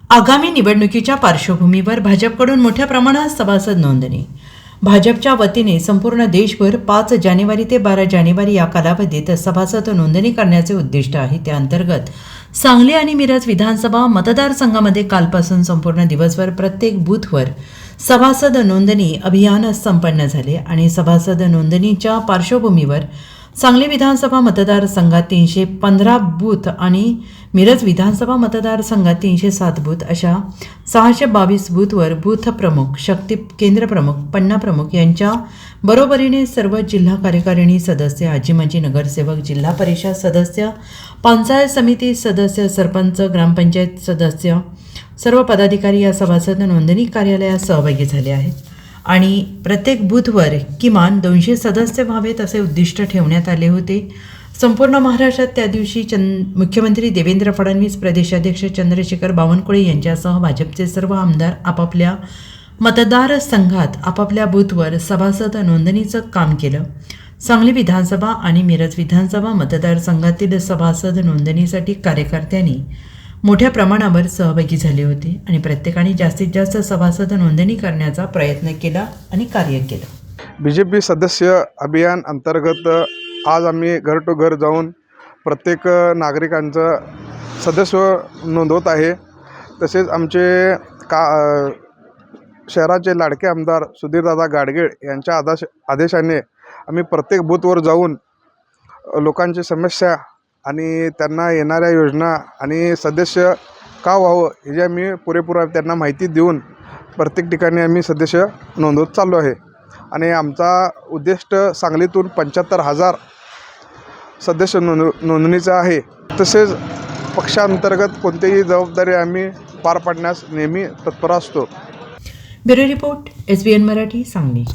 आगामी निवडणुकीच्या पार्श्वभूमीवर भाजपकडून मोठ्या प्रमाणात सभासद नोंदणी. भाजपच्या वतीने संपूर्ण देशभर 5 जानेवारी ते 12 जानेवारी या कालावधीत सभासद नोंदणी करण्याचे उद्दिष्ट आहे. त्या अंतर्गत सांगली आणि मिरज विधानसभा मतदारसंघामध्ये कालपासून संपूर्ण दिवसभर प्रत्येक बूथवर सभासद नोंदणी अभियान संपन्न झाले आणि सभासद नोंदणीच्या पार्श्वभूमीवर सांगली विधानसभा मतदारसंघात 315 बूथ आणि मिरज विधानसभा मतदारसंघात 307 बूथ अशा 622 बूथवर बूथ प्रमुख, शक्ती केंद्र प्रमुख, पन्ना प्रमुख यांच्या बरोबरीने सर्व जिल्हा कार्यकारिणी सदस्य, आजी-माजी नगरसेवक, जिल्हा परिषद सदस्य, पंचायत समिती सदस्य, सरपंच, ग्रामपंचायत सदस्य, सर्व पदाधिकारी या सभासद नोंदणी कार्यालयात सहभागी झाले आहेत आणि प्रत्येक बूथवर किमान 200 सदस्य व्हावेत असे उद्दिष्ट ठेवण्यात आले होते. संपूर्ण महाराष्ट्रात त्या दिवशी मुख्यमंत्री देवेंद्र फडणवीस, प्रदेशाध्यक्ष चंद्रशेखर बावनकुळे यांच्यासह भाजपचे सर्व आमदार आपापल्या मतदारसंघात आपापल्या बूथवर सभासद नोंदणीचं काम केलं. सांगली विधानसभा आणि मिरज विधानसभा मतदारसंघातील सभासद नोंदणीसाठी कार्यकर्त्यांनी मोठ्या प्रमाणावर सहभागी झाले होते आणि प्रत्येकाने जास्तीत जास्त सभासद नोंदणी करण्याचा प्रयत्न केला आणि कार्य केलं. BJP सदस्य अभियान अंतर्गत आज आम्ही घर टू घर जाऊन प्रत्येक नागरिकांचं सदस्य नोंदवत आहे. तसेच आमचे शहराचे लाडके आमदार सुधीरदादा गाडगीळ यांच्या आदेशाने आम्ही प्रत्येक बूथवर जाऊन लोकांची समस्या आणि त्यांना येणाऱ्या योजना आणि सदस्य का व्हावं हे आम्ही पुरेपूर त्यांना माहिती देऊन प्रत्येक ठिकाणी आम्ही सदस्य नोंदवत चाललो आहे. आणि आमचा उद्दिष्ट सांगलीतून 75,000 सदस्य नोंदणीचं आहे. तसेच पक्षांतर्गत कोणतीही जबाबदारी आम्ही पार पाडण्यास नेहमी तत्पर असतो. Bureau report, SBN Marathi, Sangli.